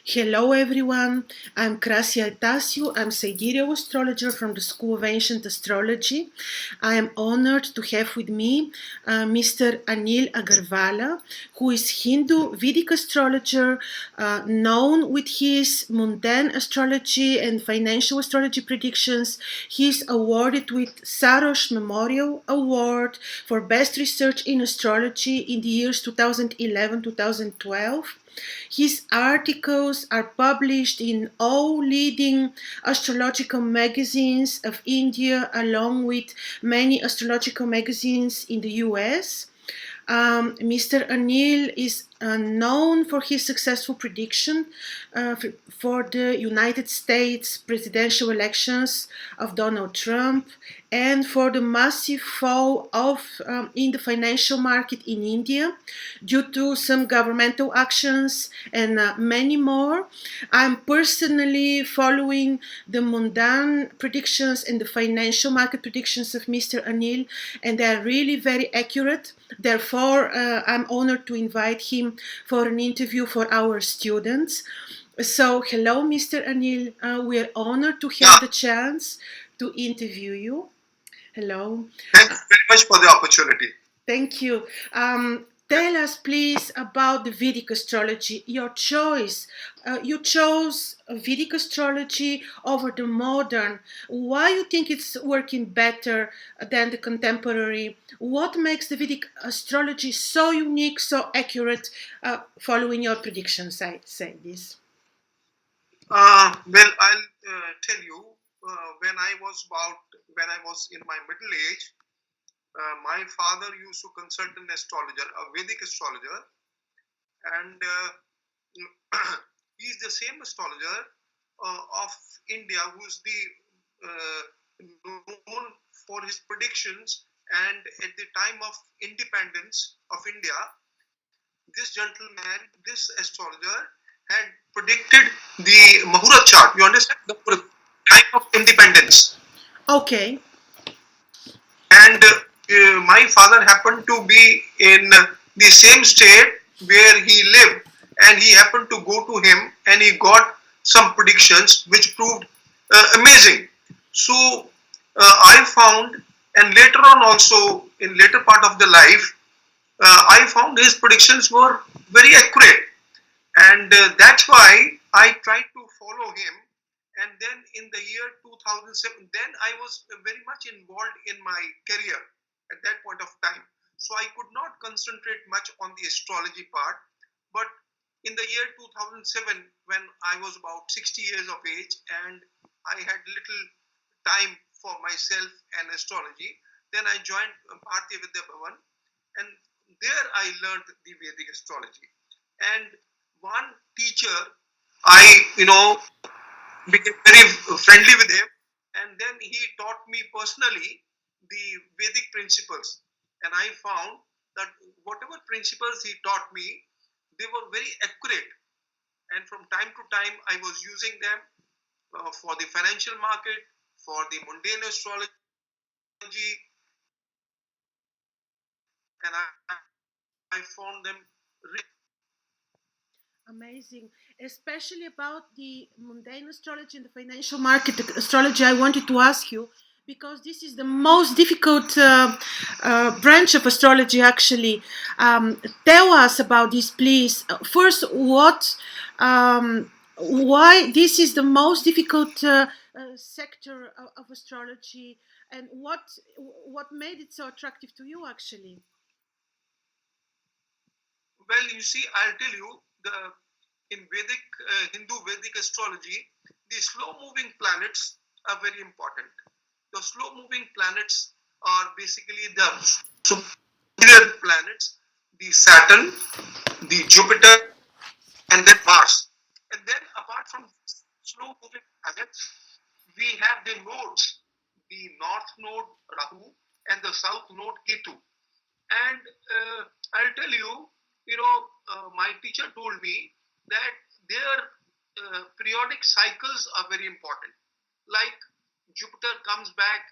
Hello everyone, I'm Krasi Attasio. I'm Sidereal Astrologer from the School of Ancient Astrology. I am honored to have with me Mr. Anil Aggarwala, who is Hindu Vedic astrologer, known with his mundane astrology and financial astrology predictions. He is awarded with Sarosh Memorial Award for Best Research in Astrology in the years 2011-2012. His articles are published in all leading astrological magazines of India, along with many astrological magazines in the US. Mr. Anil is known for his successful prediction for the United States presidential elections of Donald Trump and for the massive fall in the financial market in India due to some governmental actions and many more. I'm personally following the mundane predictions and the financial market predictions of Mr. Anil, and they are really very accurate. Therefore, I'm honored to invite him for an interview for our students. So, hello, Mr. Anil. We're honored to have the chance to interview you. Hello. Thank you very much for the opportunity. Thank you. Tell us, please, about the Vedic astrology. Your choice. You chose Vedic astrology over the modern. Why you think it's working better than the contemporary? What makes the Vedic astrology so unique, so accurate? Following your predictions, I say this. Well, I'll tell you. When I was in my middle age, my father used to consult an astrologer, a Vedic astrologer, and he's the same astrologer of India who's the known for his predictions. And at the time of independence of India, this gentleman, this astrologer, had predicted the Muhurat chart. You understand? The time of independence. Okay. And my father happened to be in the same state where he lived, and he happened to go to him, and he got some predictions which proved amazing. So I found, and later on also in later part of the life, I found his predictions were very accurate, and that's why I tried to follow him. And then in the year 2007, then I was very much involved in my career at that point of time, so I could not concentrate much on the astrology part. But in the year 2007, when I was about 60 years of age and I had little time for myself and astrology, then I joined Bharatiya Vidya Bhavan, and there I learned the Vedic astrology. And one teacher, I became very friendly with him, and then he taught me personally the Vedic principles. And I found that whatever principles he taught me, they were very accurate. And from time to time, I was using them for the financial market, for the mundane astrology, and I found them really Amazing, especially about the mundane astrology and the financial market astrology. I wanted to ask you because this is the most difficult branch of astrology, actually. Tell us about this, please. First, why this is the most difficult sector of astrology, and what made it so attractive to you, actually? well. You see, I'll tell you the in Vedic Hindu Vedic astrology, the slow-moving planets are very important. The slow-moving planets are basically the superior planets, the Saturn, the Jupiter, and then Mars. And then apart from slow-moving planets, we have the nodes, the north node Rahu and the south node Ketu. And I'll tell you, my teacher told me that their periodic cycles are very important. Like Jupiter comes back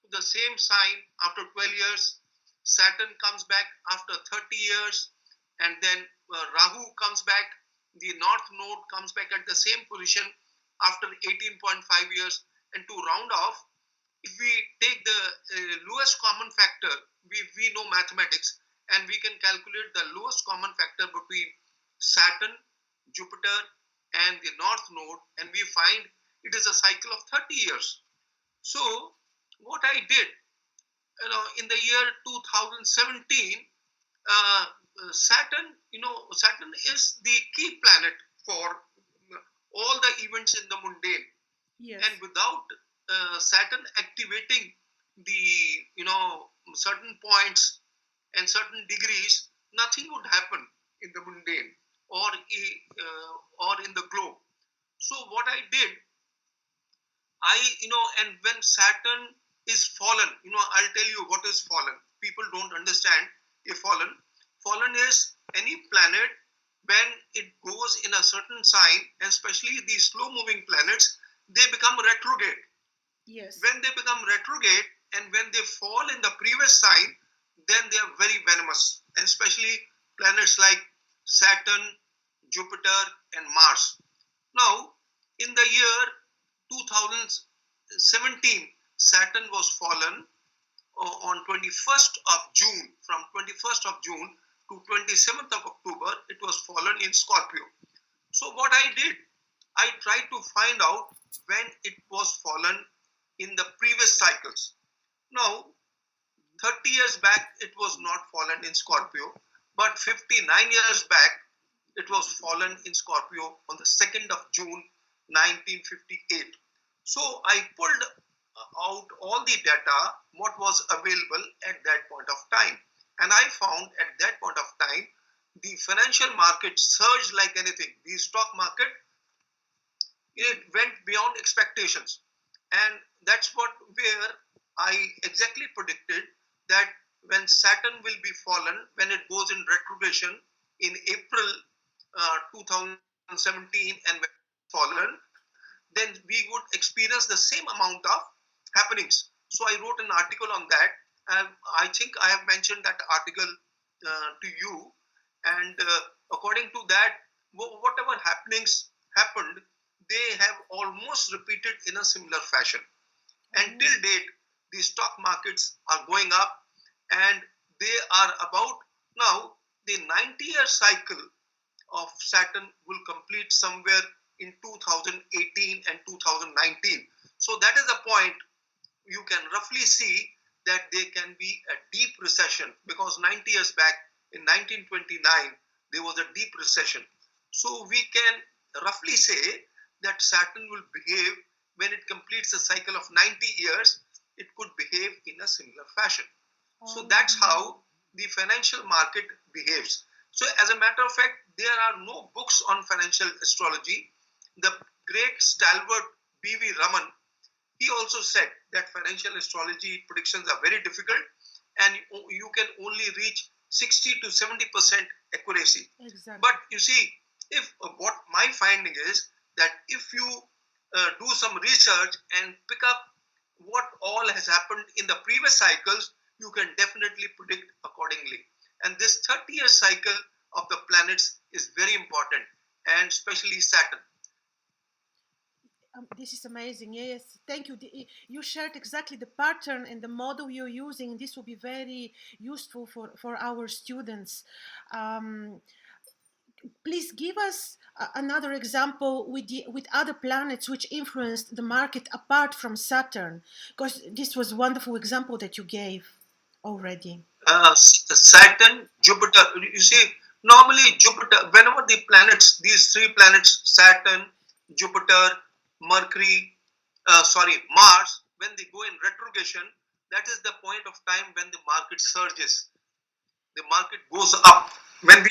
to the same sign after 12 years, Saturn comes back after 30 years, and then Rahu comes back the north node comes back at the same position after 18.5 years. And to round off, if we take the lowest common factor, we know mathematics, and we can calculate the lowest common factor between Saturn, Jupiter, and the north node, and we find it is a cycle of 30 years. So what I did, in the year 2017, Saturn, Saturn is the key planet for all the events in the mundane. Yes. And without Saturn activating the certain points and certain degrees, nothing would happen in the mundane or in the globe. So what I did, and when Saturn is fallen, I'll tell you what is fallen. People don't understand a fallen. Fallen is any planet when it goes in a certain sign, and especially these slow moving planets, they become retrograde. Yes. When they become retrograde and when they fall in the previous sign, then they are very venomous, and especially planets like Saturn, Jupiter, and Mars. Now, in the year 2017, Saturn was fallen on 21st of June. From 21st of June to 27th of October, it was fallen in Scorpio. So what I did, I tried to find out when it was fallen in the previous cycles. Now, 30 years back, it was not fallen in Scorpio, but 59 years back, it was fallen in Scorpio on the 2nd of June, 1958. So I pulled out all the data, what was available at that point of time. And I found at that point of time, the financial market surged like anything. The stock market, it went beyond expectations. And that's where I exactly predicted that when Saturn will be fallen, when it goes in retrogression in April 2017, and when it's fallen, then we would experience the same amount of happenings. So I wrote an article on that, and I think I have mentioned that article to you. And according to that, whatever happenings happened, they have almost repeated in a similar fashion. And till date, the stock markets are going up, and they are about now the 90-year cycle of Saturn will complete somewhere in 2018 and 2019. So that is the point you can roughly see that there can be a deep recession, because 90 years back in 1929 there was a deep recession. So we can roughly say that Saturn will behave when it completes a cycle of 90 years, it could behave in a similar fashion. So that's how the financial market behaves. So as a matter of fact, there are no books on financial astrology. The great stalwart B.V. Raman, he also said that financial astrology predictions are very difficult, and you can only reach 60 to 70% accuracy. Exactly. But you see, if what my finding is that if you do some research and pick up what all has happened in the previous cycles, you can definitely predict accordingly. And this 30-year cycle of the planets is very important, and especially Saturn. This is amazing. Yes, thank you. You shared exactly the pattern and the model you're using. This will be very useful for our students. Please give us another example with other planets which influenced the market apart from Saturn, because this was a wonderful example that you gave already. Saturn, Jupiter. You see, normally Jupiter, whenever the planets, these three planets, Saturn, Jupiter, Mercury, Mars, when they go in retrogression, that is the point of time when the market surges. The market goes up. When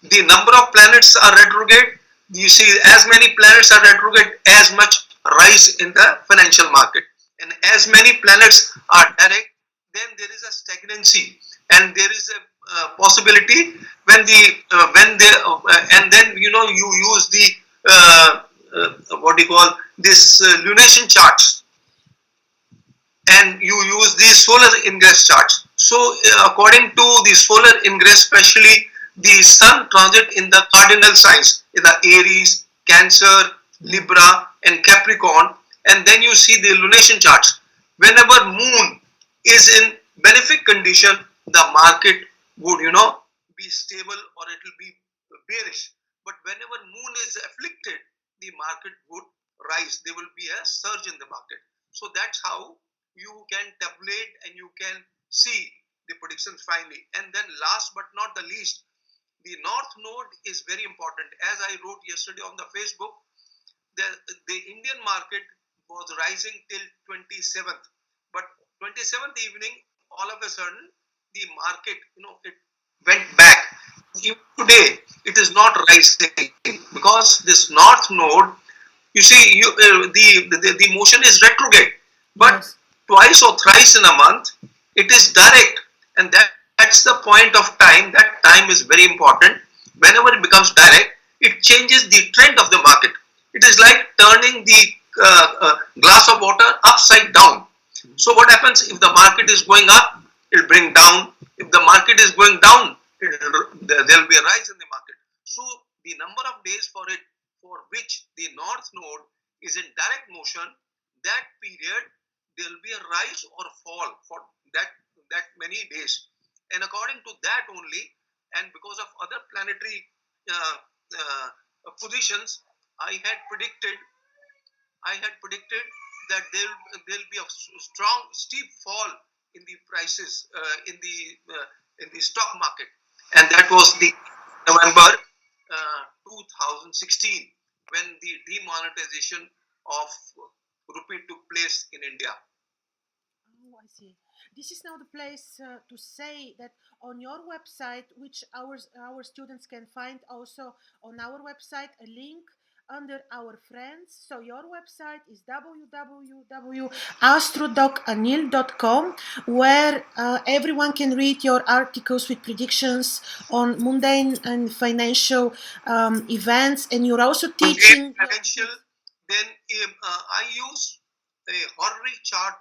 the number of planets are retrograde, you see, as many planets are retrograde, as much rise in the financial market. And as many planets are direct, then there is a stagnancy, and there is a possibility when and then you use the what do you call this lunation charts, and you use the solar ingress charts. So according to the solar ingress, especially the sun transit in the cardinal signs, the Aries, Cancer, Libra, and Capricorn, and then you see the lunation charts. Whenever Moon is in benefic condition, the market would, be stable or it will be bearish. But whenever Moon is afflicted, the market would rise. There will be a surge in the market. So that's how you can tabulate and you can see the predictions finally. And then last but not the least, the North Node is very important. As I wrote yesterday on the Facebook, the Indian market was rising till 27th. But 27th evening, all of a sudden, the market, it went back. Even today, it is not rising because this North Node, you see, the motion is retrograde. But Yes. twice or thrice in a month, it is direct. And that's the point of time. That time is very important. Whenever it becomes direct, it changes the trend of the market. It is like turning the glass of water upside down. So what happens if the market is going up, it will bring down. If the market is going down, there will be a rise in the market. So the number of days for which the North Node is in direct motion, that period there will be a rise or fall for that many days. And according to that only, and because of other planetary positions, I had predicted that there will be a strong, steep fall in the prices in the stock market, and that was the November 2016 when the demonetization of rupee took place in India. Oh, I see. This is now the place to say that on your website, which our students can find also on our website, a link under our friends. So your website is www.astrodocanil.com, where everyone can read your articles with predictions on mundane and financial events, and you're also teaching financial. Then I use a horary chart,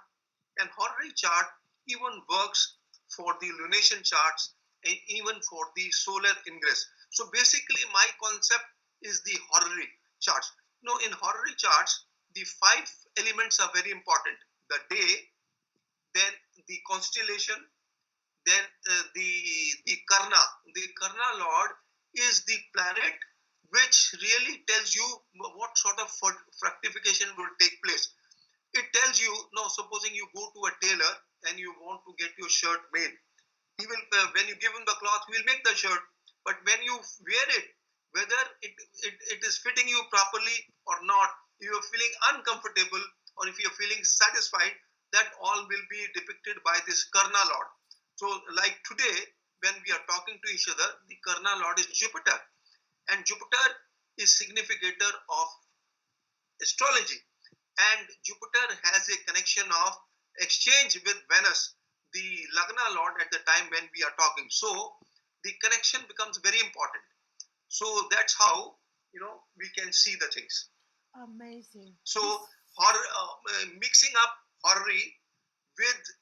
and horary chart even works for the lunation charts and even for the solar ingress. So basically, my concept is the horary charts. In horary charts, the 5 elements are very important: the day, then the constellation, then the Karna. The Karna Lord is the planet which really tells you what sort of fructification will take place. It tells you, supposing you go to a tailor and you want to get your shirt made. He will, when you give him the cloth, he will make the shirt. But when you wear it, whether it is fitting you properly or not, if you are feeling uncomfortable or if you are feeling satisfied, that all will be depicted by this Karna Lord. So like today, when we are talking to each other, the Karna Lord is Jupiter. And Jupiter is significator of astrology. And Jupiter has a connection of exchange with Venus, the Lagna Lord, at the time when we are talking. So the connection becomes very important. So that's how we can see the things. Amazing. So mixing up horary with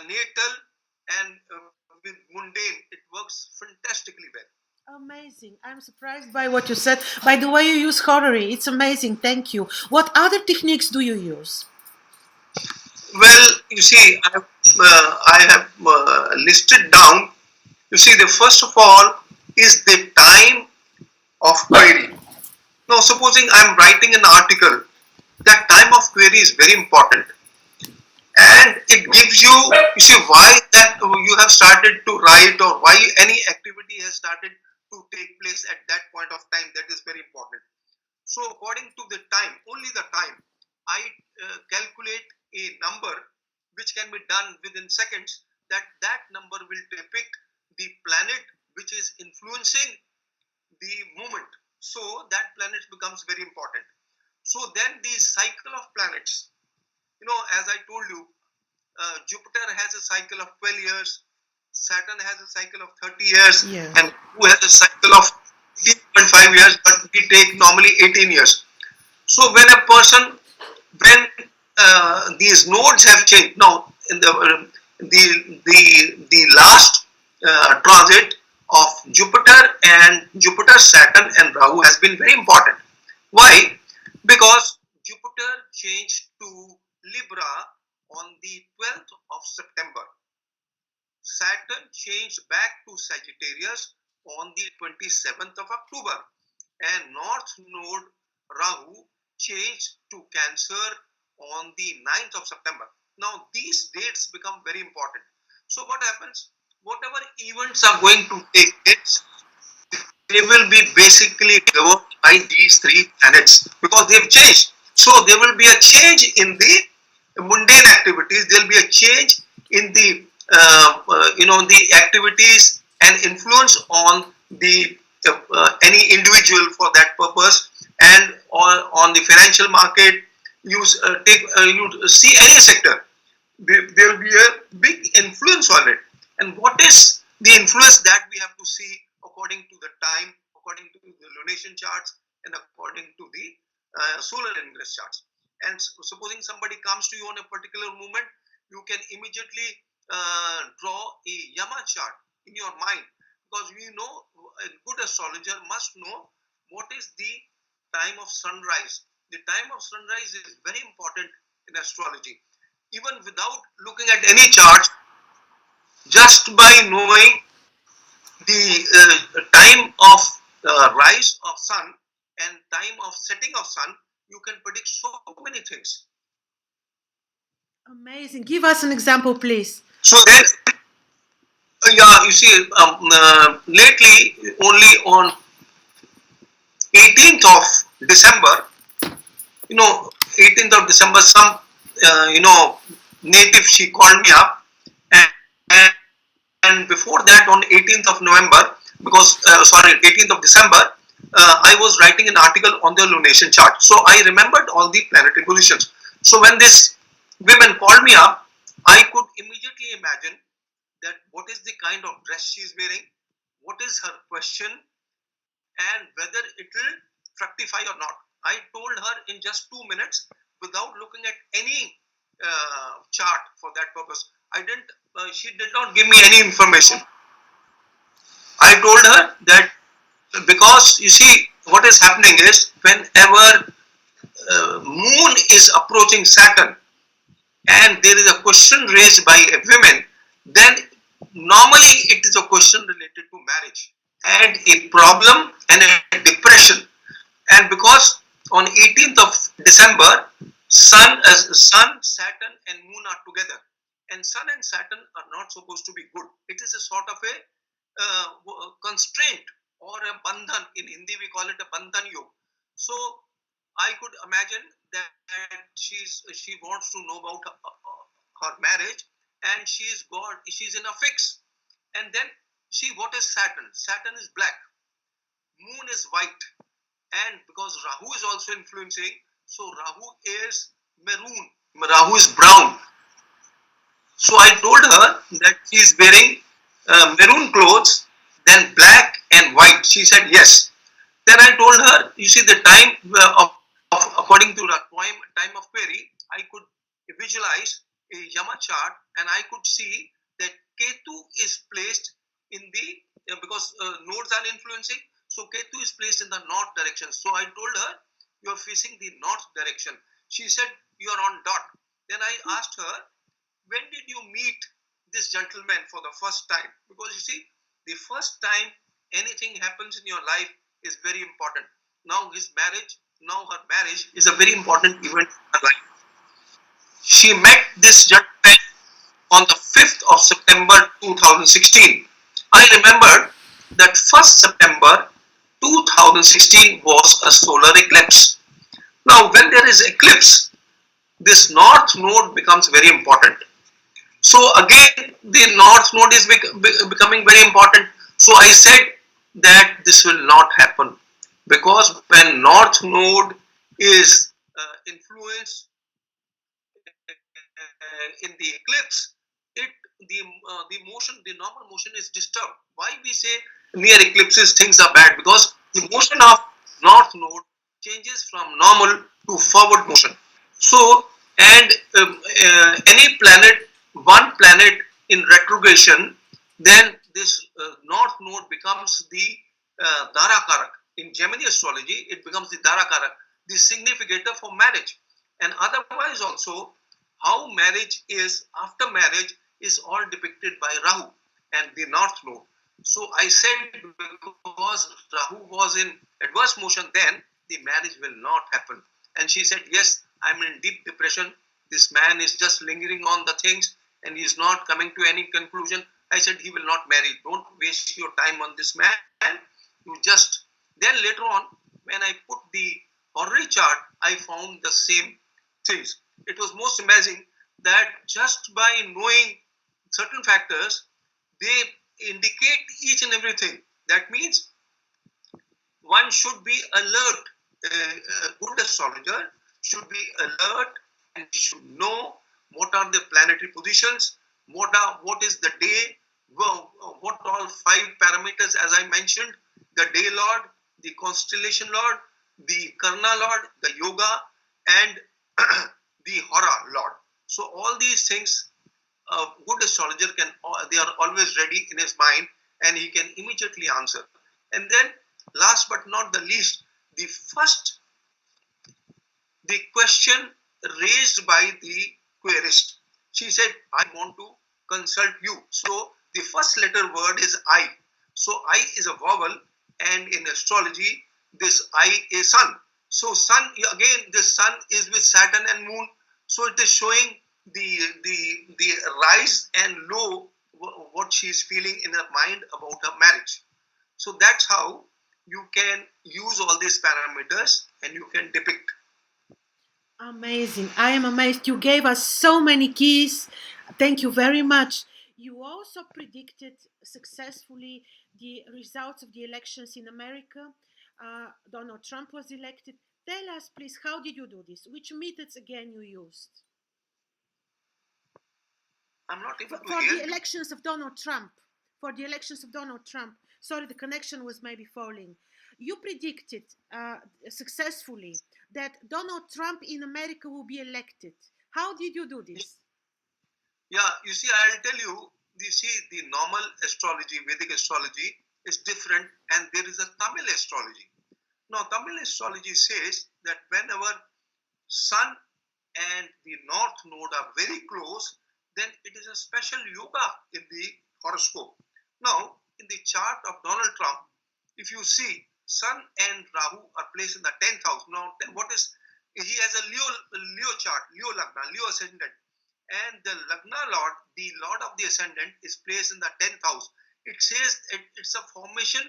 natal and with mundane, it works fantastically well. Amazing. I'm surprised by what you said. By the way, you use horary. It's amazing. Thank you. What other techniques do you use? Well, you see, I have listed down. You see, the first of all is the time of query. Now, supposing I'm writing an article, that time of query is very important. And it gives you see, why that you have started to write or why any activity has started to take place at that point of time. That is very important. So according to the time, only the time, I calculate a number which can be done within seconds, that number will depict the planet which is influencing the movement. So that planet becomes very important. So then the cycle of planets, as I told you, Jupiter has a cycle of 12 years, Saturn has a cycle of 30 years, Yeah. and who has a cycle of 18.5 years, but we take normally 18 years. So when these nodes have changed, now in the last transit of Jupiter and Jupiter, Saturn, and Rahu has been very important. Why? Because Jupiter changed to Libra on the 12th of September. Saturn changed back to Sagittarius on the 27th of October, and North Node Rahu changed to Cancer on the 9th of September. Now, these dates become very important. So, what happens? Whatever events are going to take place, they will be basically governed by these three planets because they've changed. So, there will be a change in the mundane activities. There will be a change in the the activities and influence on the any individual for that purpose, and on the financial market. You you see any sector, there will be a big influence on it. And what is the influence that we have to see according to the time, according to the lunation charts, and according to the solar ingress charts. And supposing somebody comes to you on a particular moment, you can immediately draw a Yama chart in your mind, because we know a good astrologer must know what is the time of sunrise. The time of sunrise is very important in astrology. Even without looking at any chart, just by knowing the time of rise of sun and time of setting of sun, you can predict so many things. Amazing. Give us an example, please. So then, yeah, you see, lately only on 18th of December, 18th of December, some, native, she called me up, and, and before that on 18th of November, 18th of December, I was writing an article on the lunation chart. So I remembered all the planetary positions. So when this women called me up, I could immediately imagine that what is the kind of dress she is wearing, what is her question, and whether it will fructify or not. I told her in just 2 minutes without looking at any chart for that purpose. She did not give me any information. I told her that because you see what is happening is whenever moon is approaching Saturn and there is a question raised by a woman, then normally it is a question related to marriage and a problem and a depression. And because on 18th of December, Sun, Saturn and Moon are together, and Sun and Saturn are not supposed to be good. It is a sort of a constraint or a bandhan. In Hindi we call it a bandhan yoga. So I could imagine that she wants to know about her marriage, and she's in a fix. And then see what is Saturn. Saturn is black, Moon is white, and because Rahu is also influencing, so Rahu is maroon, Rahu is brown. So I told her that she is wearing maroon clothes, then black and white. She said yes. Then I told her, you see the time according to the time of query, I could visualize a Yama chart, and I could see that Ketu is placed in the, because nodes are influencing, so Ketu is placed in the north direction. So I told her, you are facing the north direction. She said, you are on dot. Then I asked her, when did you meet this gentleman for the first time? Because you see, the first time anything happens in your life is very important. Now her marriage is a very important event in her life. She met this gentleman on the 5th of September 2016. I remembered that 1st September 2016 was a solar eclipse. Now when there is eclipse, this north node becomes very important. So again, the north node is becoming very important. So I said that this will not happen, because when north node is influenced in the eclipse, the normal motion is disturbed. Why we say near eclipses things are bad? Because the motion of north node changes from normal to forward motion. So, and any planet, one planet in retrogression, then this north node becomes the Dara Karak. In Gemini astrology, it becomes the Dara Karak, the significator for marriage. And otherwise also, how marriage is after marriage is all depicted by Rahu and the North Node. So I said because Rahu was in adverse motion, then the marriage will not happen. And she said, yes, I'm in deep depression. This man is just lingering on the things and he's not coming to any conclusion. I said, he will not marry. Don't waste your time on this man. You just, then later on, when I put the horary chart, I found the same things. It was most amazing that just by knowing certain factors, they indicate each and everything. That means one should be alert. A good astrologer should be alert and should know what are the planetary positions, what is the day, what all 5 parameters as I mentioned, the day lord, the constellation lord, the karna lord, the yoga, and the hora lord. So all these things a good astrologer can, they are always ready in his mind and he can immediately answer. And then last but not the least, the question raised by the querist. She said, I want to consult you. So the first letter word is I. So I is a vowel, and in astrology, this I is sun. So sun, again, the sun is with Saturn and moon. So it is showing the rise and low, what she is feeling in her mind about her marriage. So that's how you can use all these parameters and you can depict. Amazing. I am amazed. You gave us so many keys. Thank you very much. You also predicted successfully the results of the elections in America. Donald Trump was elected. Tell us, please, how did you do this? Which methods again you used? I'm not able to For hear the you. elections of Donald Trump. For the elections of Donald Trump. Sorry, the connection was maybe falling. You predicted successfully that Donald Trump in America will be elected. How did you do this? Yeah, you see, I'll tell you, the normal astrology, Vedic astrology is different, and there is a Tamil astrology. Now, Tamil astrology says that whenever Sun and the North Node are very close, then it is a special yoga in the horoscope. Now, in the chart of Donald Trump, if you see Sun and Rahu are placed in the 10th house. Now, what is, he has a Leo chart, Leo Lagna, Leo ascendant, and the Lagna Lord, the Lord of the ascendant, is placed in the 10th house. It says it's a formation.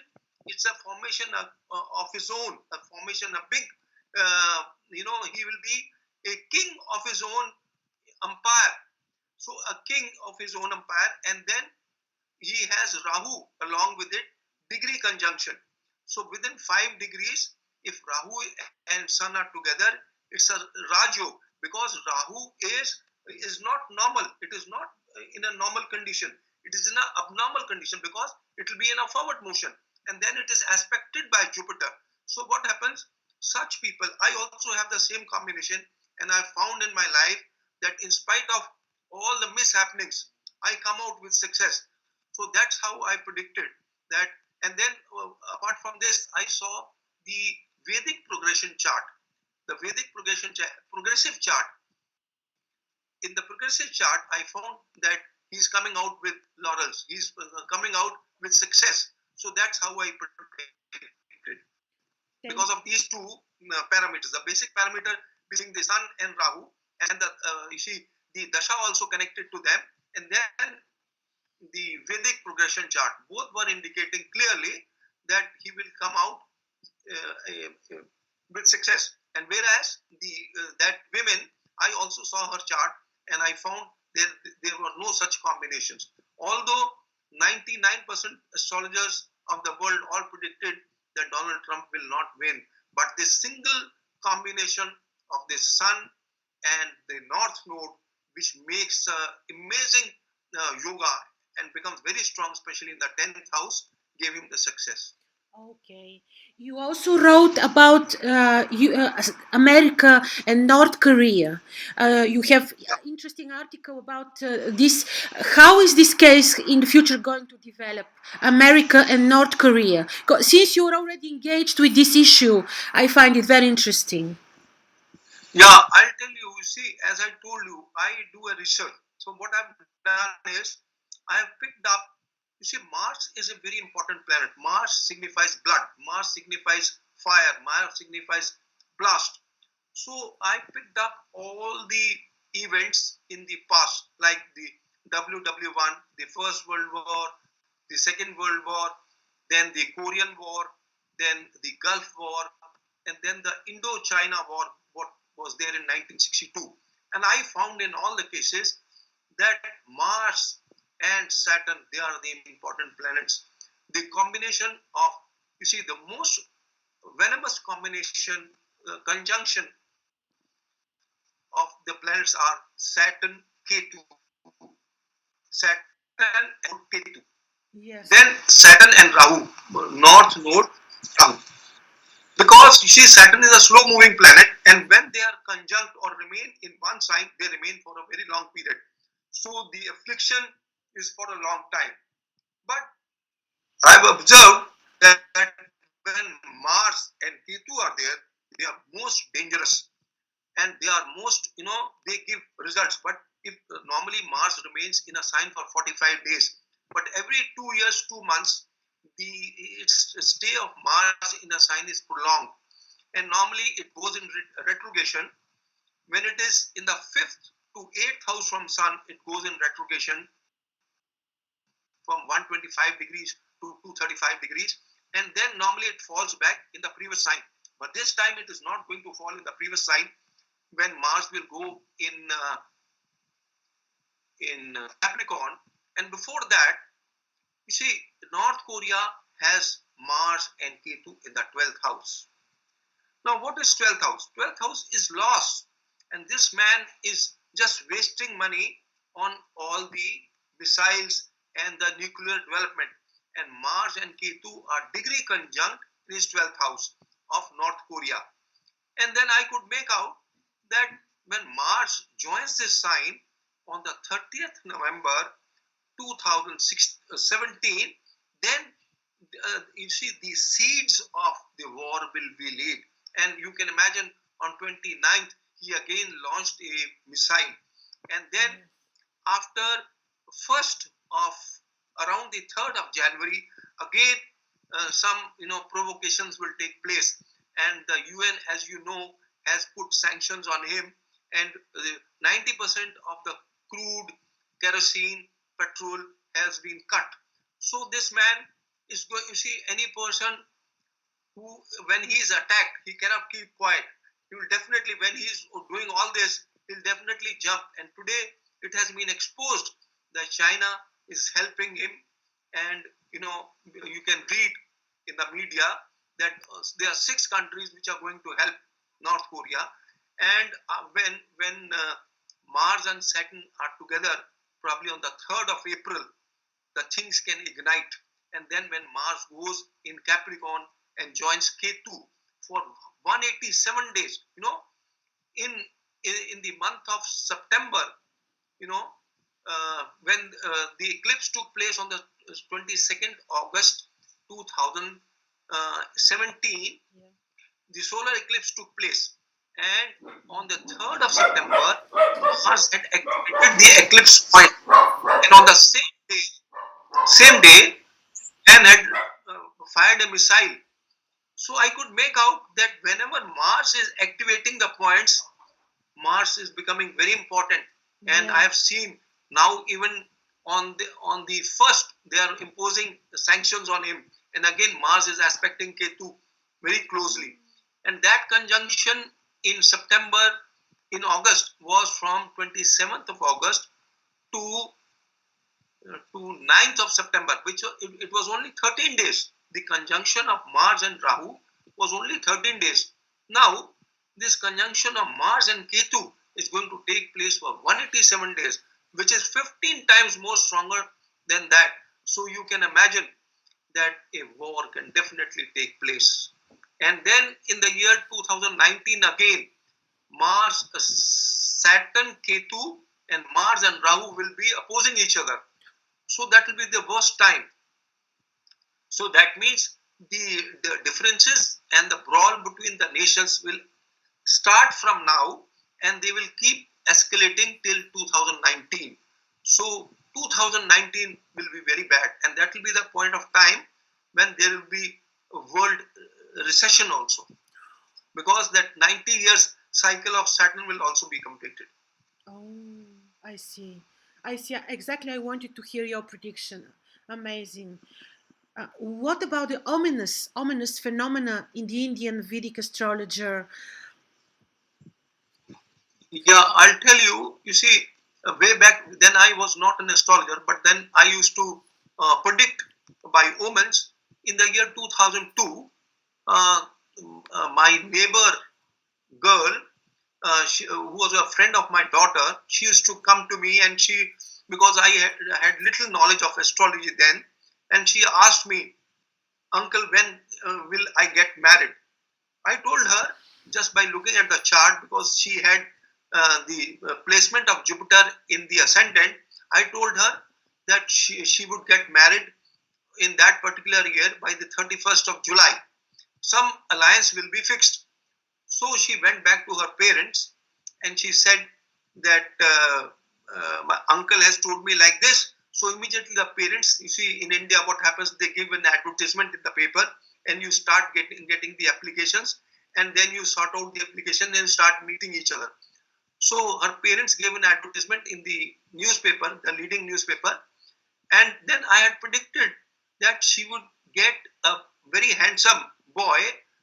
It's a formation of his own, a formation, a big, he will be a king of his own empire. So a king of his own empire, and then he has Rahu along with it, degree conjunction. So within 5 degrees, if Rahu and Sun are together, it's a Rajyog, because Rahu is not normal. It is not in a normal condition. It is in an abnormal condition because it will be in a forward motion, and then it is aspected by Jupiter. So what happens? Such people, I also have the same combination, and I found in my life that in spite of all the mishappenings, I come out with success. So that's how I predicted that. And then apart from this, I saw the Vedic progression chart. The Vedic progressive chart. In the progressive chart, I found that he's coming out with laurels. He's coming out with success. So that's how I predicted. Because of these two parameters, the basic parameter being the Sun and Rahu, and you see the Dasha also connected to them, and then the Vedic progression chart, both were indicating clearly that he will come out with success. And whereas that women, I also saw her chart, and I found there were no such combinations. Although 99% astrologers of the world all predicted that Donald Trump will not win, but this single combination of the Sun and the North Node, which makes amazing yoga and becomes very strong, especially in the 10th house, gave him the success. Okay. You also wrote about America and North Korea. You have interesting article about this. How is this case in the future going to develop? America and North Korea. Since you're already engaged with this issue, I find it very interesting. Yeah, I'll tell you. You see, as I told you, I do a research. So what I've done is I have picked up. You see, Mars is a very important planet. Mars signifies blood. Mars signifies fire. Mars signifies blast. So I picked up all the events in the past, like the WW1, the First World War, the Second World War, then the Korean War, then the Gulf War, and then the Indo-China War, what was there in 1962. And I found in all the cases that Mars and Saturn, they are the important planets. The combination of, you see, the most venomous combination, conjunction of the planets are Saturn, Ketu, Saturn and Ketu. Yes. Then Saturn and Rahu, North Node, Rahu. Because you see, Saturn is a slow moving planet, and when they are conjunct or remain in one sign, they remain for a very long period. So the affliction is for a long time. But I've observed that when Mars and Ketu are there, they are most dangerous, and they are most, they give results. But if normally Mars remains in a sign for 45 days, but every 2 years, 2 months, the its stay of Mars in a sign is prolonged, and normally it goes in retrogression. When it is in the fifth to eighth house from Sun, it goes in retrogression from 125 degrees to 235 degrees, and then normally it falls back in the previous sign. But this time it is not going to fall in the previous sign, when Mars will go in Capricorn. And before that, you see, North Korea has Mars and Ketu in the 12th house. Now, what is 12th house? 12th house is loss, and this man is just wasting money on all the missiles and the nuclear development. And Mars and Ketu are degree conjunct in his 12th house of North Korea. And then I could make out that when Mars joins this sign on the 30th November 2017, then you see the seeds of the war will be laid. And you can imagine on 29th, he again launched a missile. And then after 1st of around the 3rd of January, again some provocations will take place, and the UN, as you know, has put sanctions on him, and 90% of the crude, kerosene, petrol has been cut. So this man is going, you see, any person who, when he is attacked, he cannot keep quiet. He will definitely, when he is doing all this, he'll definitely jump. And today it has been exposed that China is helping him, and you can read in the media that there are 6 countries which are going to help North Korea. And when Mars and Saturn are together, probably on the 3rd of April, the things can ignite. And then when Mars goes in Capricorn and joins Ketu for 187 days, in the month of September, when the eclipse took place on the 22nd August 2017, the solar eclipse took place. And on the 3rd of September, Mars had activated the eclipse point. And on the same day, and had fired a missile. So I could make out that whenever Mars is activating the points, Mars is becoming very important. And I have seen now, even on the 1st, they are imposing sanctions on him. And again, Mars is aspecting Ketu very closely. And that conjunction in August, was from 27th of August to 9th of September, which it was only 13 days. The conjunction of Mars and Rahu was only 13 days. Now, this conjunction of Mars and Ketu is going to take place for 187 days, which is 15 times more stronger than that. So you can imagine that a war can definitely take place. And then in the year 2019 again, Mars, Saturn, Ketu, and Mars and Rahu will be opposing each other. So that will be the worst time. So that means the differences and the brawl between the nations will start from now, and they will keep escalating till 2019. So 2019 will be very bad, and that will be the point of time when there will be a world recession also, because that 90 years cycle of Saturn will also be completed. Oh, I see. I see. Exactly. I wanted to hear your prediction. Amazing. What about the ominous phenomena in the Indian Vedic astrologer? Yeah, I'll tell you. You see, way back then I was not an astrologer, but then I used to predict by omens. In the year 2002, uh, my neighbor girl, who was a friend of my daughter, she used to come to me, and because I had little knowledge of astrology then, and she asked me, "Uncle, when will I get married?" I told her just by looking at the chart, because she had the placement of Jupiter in the ascendant. I told her that she would get married in that particular year by the 31st of July. Some alliance will be fixed. So she went back to her parents, and she said that my uncle has told me like this. So immediately the parents, you see, in India, what happens? They give an advertisement in the paper, and you start getting the applications, and then you sort out the application and start meeting each other. So her parents gave an advertisement in the newspaper, the leading newspaper, and then I had predicted that she would get a very handsome boy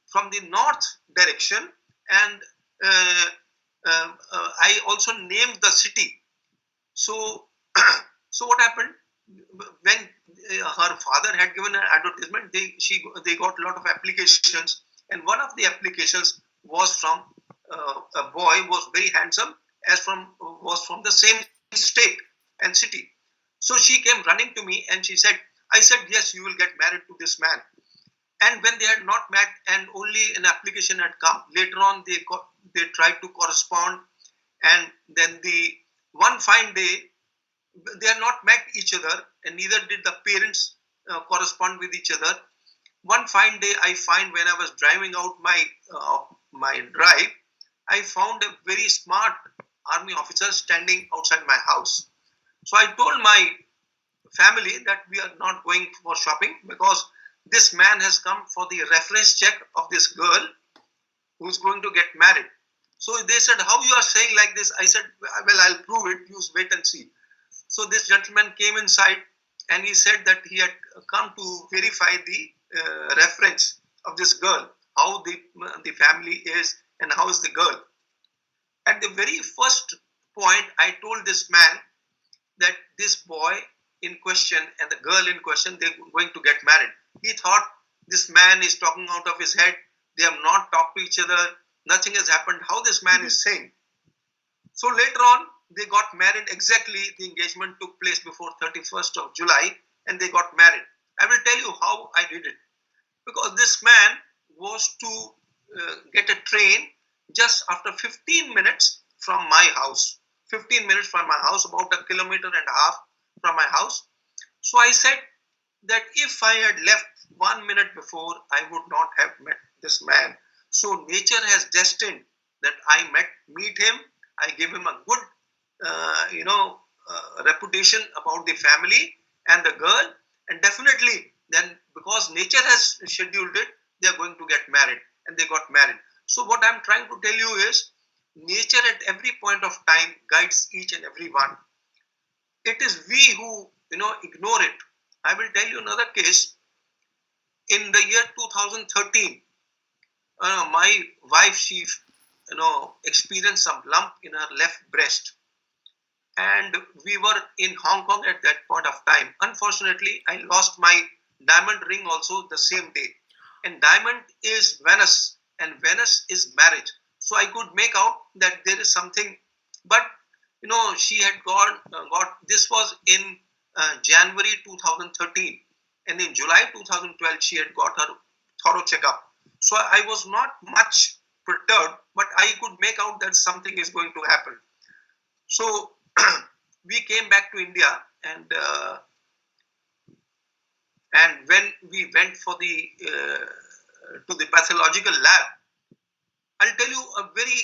from the north direction, and I also named the city. So, so what happened when her father had given an advertisement? They got a lot of applications, and one of the applications was from a boy who was very handsome, was from the same state and city. So she came running to me, and she said, "I said yes, you will get married to this man." And when they had not met, and only an application had come, later on they tried to correspond, and then the one fine day they had not met each other, and neither did the parents correspond with each other. One fine day, I find when I was driving out my drive, I found a very smart army officer standing outside my house. So I told my family that we are not going for shopping, because this man has come for the reference check of this girl who's going to get married. So they said, "How you are saying like this?" I said, "Well, I'll prove it. You wait and see." So this gentleman came inside, and he said that he had come to verify the reference of this girl, how the family is, and how is the girl. At the very first point, I told this man that this boy in question and the girl in question, they're going to get married. He thought this man is talking out of his head. They have not talked to each other. Nothing has happened. How this man is saying? So later on, they got married. Exactly, the engagement took place before 31st of July, and they got married. I will tell you how I did it. Because this man was to get a train just after 15 minutes from my house. 15 minutes from my house, about a kilometer and a half from my house. So I said that if I had left 1 minute before, I would not have met this man. So nature has destined that I meet him. I give him a good, reputation about the family and the girl, and definitely then, because nature has scheduled it, they are going to get married, and they got married. So what I'm trying to tell you is, nature at every point of time guides each and every one. It is we who ignore it. I will tell you another case. In the year 2013, my wife, she experienced some lump in her left breast, and we were in Hong Kong at that point of time. Unfortunately, I lost my diamond ring also the same day. And diamond is Venus, and Venus is marriage. So I could make out that there is something, but she had got this was in January 2013, and in July 2012 she had got her thorough checkup. So I was not much perturbed, but I could make out that something is going to happen. So we came back to India, and when we went for the to the pathological lab, I'll tell you a very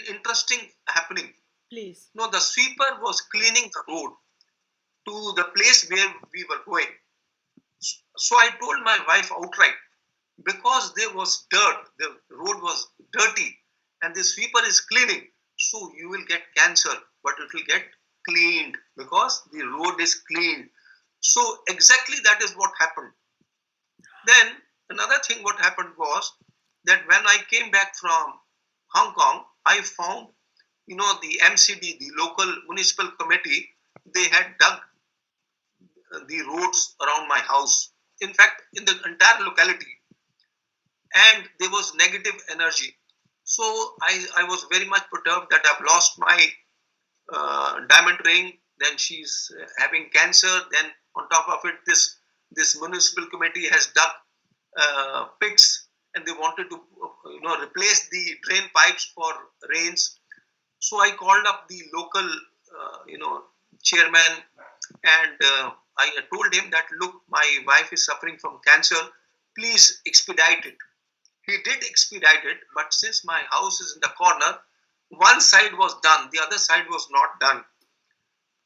interesting happening. Please. No, the sweeper was cleaning the road to the place where we were going. So I told my wife outright, because there was dirt, the road was dirty, and the sweeper is cleaning, so you will get cancer, but it will get cleaned because the road is cleaned. So exactly that is what happened. Then another thing what happened was that when I came back from Hong Kong, I found, the MCD, the local municipal committee, they had dug the roads around my house. In fact, in the entire locality, and there was negative energy. So I was very much perturbed that I've lost my diamond ring. Then she's having cancer. Then on top of it, this municipal committee has dug pits, and they wanted to replace the drain pipes for rains. So I called up the local chairman, and I told him that, look, my wife is suffering from cancer. Please expedite it. He did expedite it, but since my house is in the corner, one side was done, the other side was not done.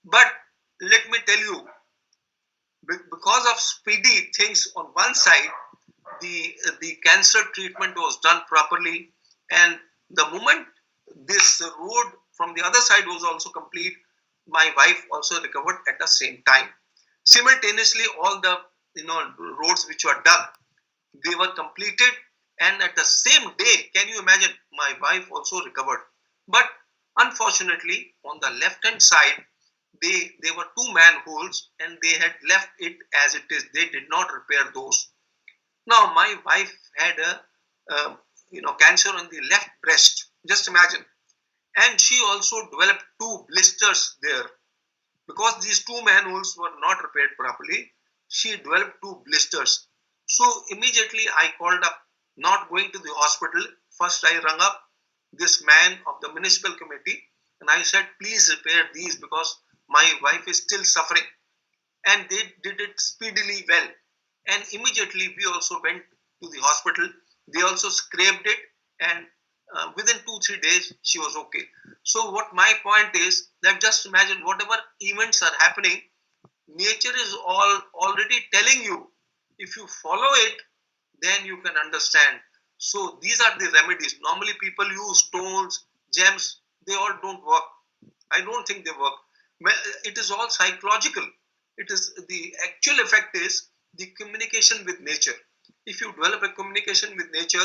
But let me tell you, because of speedy things on one side, the cancer treatment was done properly, and the moment this road from the other side was also complete, my wife also recovered at the same time. Simultaneously, all the roads which were dug, they were completed, and at the same day, can you imagine, my wife also recovered. But unfortunately, on the left hand side, there were two manholes, and they had left it as it is. They did not repair those. Now my wife had a cancer on the left breast. Just imagine, and she also developed two blisters there because these two manholes were not repaired properly. She developed two blisters. So immediately I called up, not going to the hospital. First I rang up this man of the municipal committee, and I said, please repair these because my wife is still suffering. And they did it speedily well. And immediately we also went to the hospital. They also scraped it, and within 2-3 days she was okay. So what my point is that just imagine, whatever events are happening, nature is already telling you. If you follow it, then you can understand. So these are the remedies. Normally people use stones, gems, they all don't work. I don't think they work. It is all psychological. It is the actual effect is the communication with nature. If you develop a communication with nature,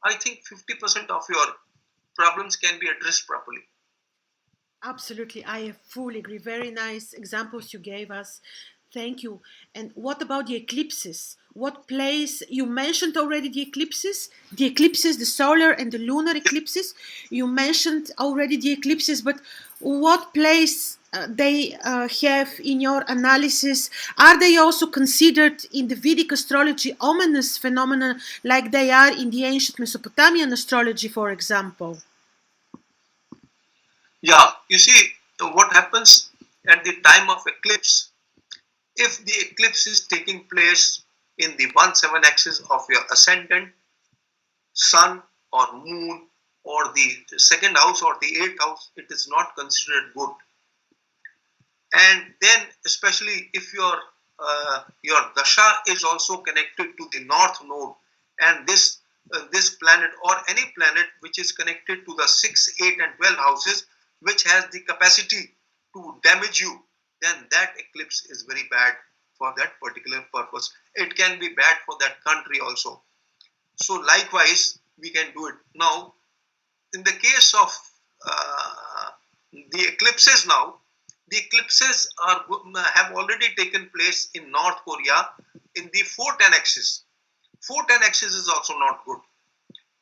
I think 50% of your problems can be addressed properly. Absolutely, I fully agree. Very nice examples you gave us. Thank you. And what about the eclipses? What place, you mentioned already the eclipses, the solar and the lunar eclipses. You mentioned already the eclipses, but what place they have in your analysis? Are they also considered in the Vedic astrology ominous phenomena like they are in the ancient Mesopotamian astrology, for example? Yeah, you see, what happens at the time of eclipse, if the eclipse is taking place in the 1-7 axis of your ascendant, sun or moon, or the second house or the 8th house, it is not considered good. And then, especially if your dasha is also connected to the north node, and this planet or any planet which is connected to the 6, 8, and 12 houses, which has the capacity to damage you, then that eclipse is very bad for that particular purpose. It can be bad for that country also. So likewise, we can do it. Now, in the case of the eclipses now, the eclipses have already taken place in North Korea in the 410 axis. 410 axis is also not good.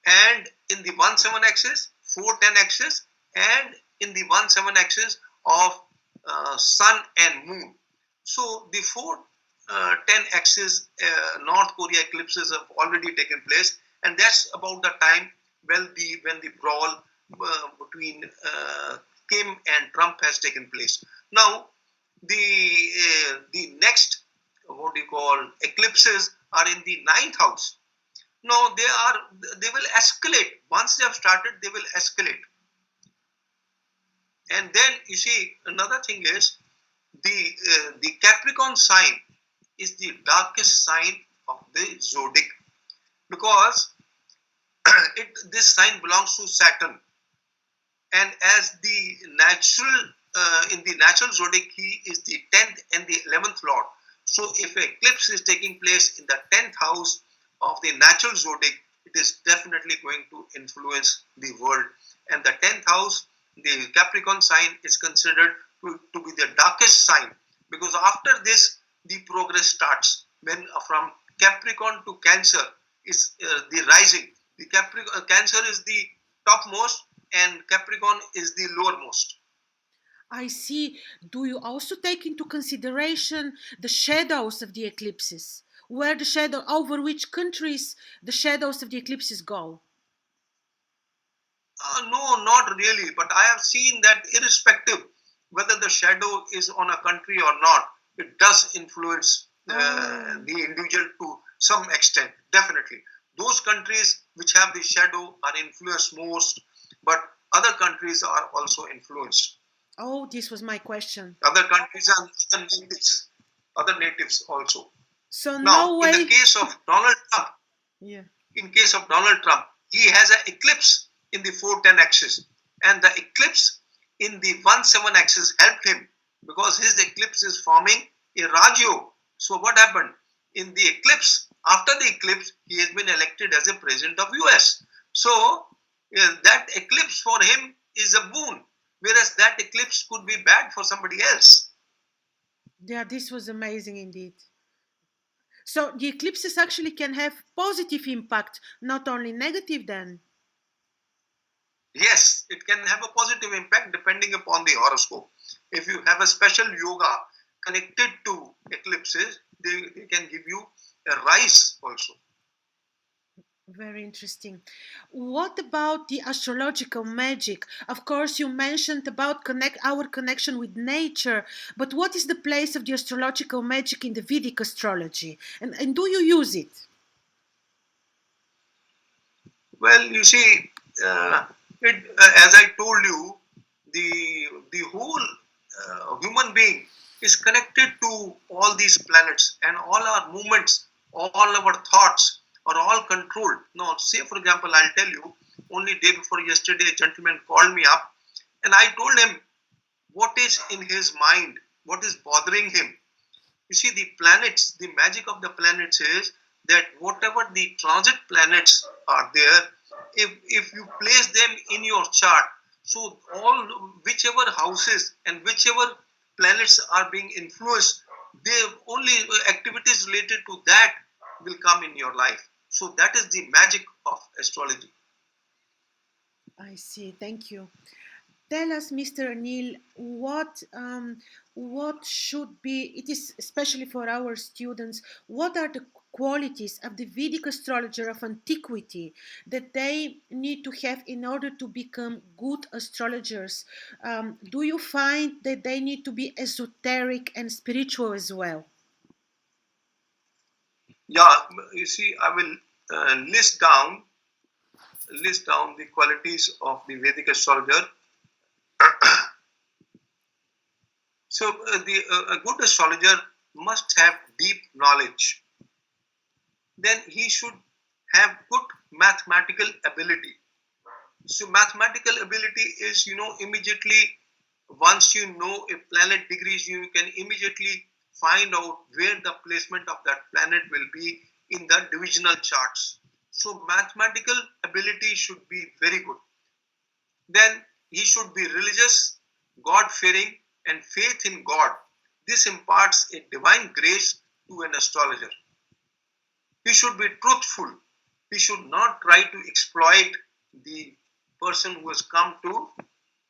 And in the 1-7 axis, 410 axis, and in the 1-7 axis of sun and moon. So the 10 axis North Korea eclipses have already taken place, and that's about the time when the brawl between Kim and Trump has taken place. Now, the next, what do you call, eclipses are in the ninth house. No, they will escalate. Once they have started, they will escalate. And then you see, another thing is the Capricorn sign is the darkest sign of the zodiac, because this sign belongs to Saturn, and as the natural in the natural zodiac, he is the 10th and the 11th lord. So if an eclipse is taking place in the 10th house of the natural zodiac, it is definitely going to influence the world. And the 10th house, the Capricorn sign, is considered to be the darkest sign, because after this the progress starts. When from Capricorn to Cancer is the rising. The Cancer is the topmost and Capricorn is the lowermost. I see. Do you also take into consideration the shadows of the eclipses? Where the shadow, over which countries the shadows of the eclipses go? No, not really. But I have seen that irrespective whether the shadow is on a country or not, it does influence the individual to some extent. Definitely. Those countries which have the shadow are influenced most, but other countries are also influenced. Oh, this was my question. Other countries are other natives also. So Now, no in the way. case of Donald Trump, Yeah. he has an eclipse in the 410 axis, and the eclipse in the 17 axis helped him because his eclipse is forming a Rajyo. So what happened in the eclipse? After the eclipse, he has been elected as a president of US. So that eclipse for him is a boon, whereas that eclipse could be bad for somebody else. Yeah, this was amazing indeed. So the eclipses actually can have positive impact, not only negative then. Yes, it can have a positive impact depending upon the horoscope. If you have a special yoga connected to eclipses, they can give you a rise also. Very interesting. What about the astrological magic? Of course, you mentioned about connect our connection with nature, but what is the place of the astrological magic in the Vedic astrology? And do you use it? Well, you see, as I told you, the whole human being is connected to all these planets, and all our movements, all our thoughts are all controlled. Now, say for example, I'll tell you. Only day before yesterday, a gentleman called me up, and I told him what is in his mind, what is bothering him. You see, the planets, the magic of the planets is that whatever the transit planets are there, if you place them in your chart, so all whichever houses and whichever planets are being influenced, they only activities related to that will come in your life. So that is the magic of astrology. I see. Thank you. Tell us, Mr. Anil, what should be, it is especially for our students, what are the qualities of the Vedic astrologer of antiquity that they need to have in order to become good astrologers? Do you find that they need to be esoteric and spiritual as well? Yeah, you see, I will list down the qualities of the Vedic astrologer. So, a good astrologer must have deep knowledge. Then he should have good mathematical ability. So, mathematical ability is, immediately once you know a planet degrees, you can immediately find out where the placement of that planet will be in the divisional charts. So, mathematical ability should be very good. Then he should be religious, God fearing, and faith in God. This imparts a divine grace to an astrologer. He should be truthful. He should not try to exploit the person who has come to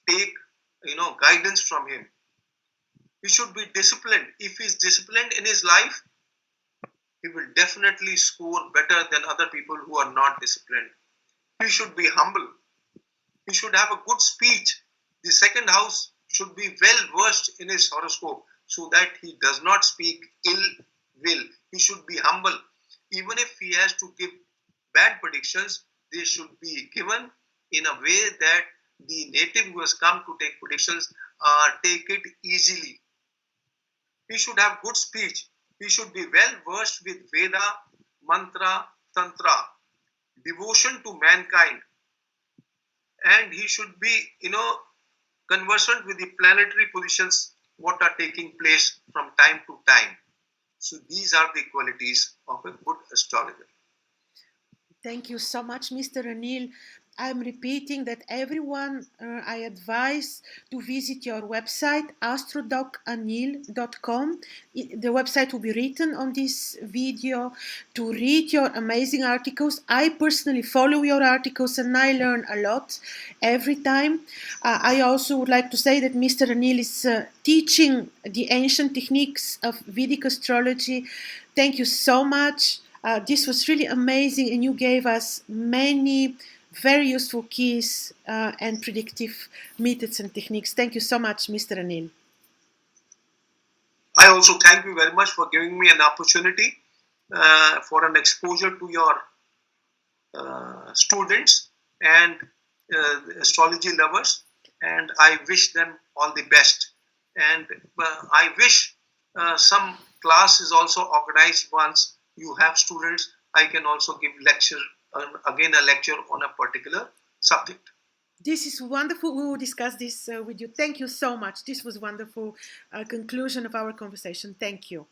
take guidance from him. He should be disciplined. If he is disciplined in his life, he will definitely score better than other people who are not disciplined. He should be humble. He should have a good speech. The second house should be well versed in his horoscope so that he does not speak ill will. He should be humble. Even if he has to give bad predictions, they should be given in a way that the native who has come to take predictions take it easily. He should have good speech. He should be well versed with Veda, Mantra, Tantra, devotion to mankind, and he should be, conversant with the planetary positions what are taking place from time to time. So these are the qualities of a good astrologer. Thank you so much, Mr. Anil. I'm repeating that everyone, I advise to visit your website, astrodocanil.com. The website will be written on this video to read your amazing articles. I personally follow your articles and I learn a lot every time. I also would like to say that Mr. Anil is teaching the ancient techniques of Vedic astrology. Thank you so much. This was really amazing, and you gave us many very useful keys and predictive methods and techniques. Thank you so much, Mr. Anil. I also thank you very much for giving me an opportunity for an exposure to your students and astrology lovers, and I wish them all the best. And I wish some class is also organized once you have students. I can also give lecture, again a lecture on a particular subject. This is wonderful. We will discuss this with you. Thank you so much. This was wonderful conclusion of our conversation. Thank you.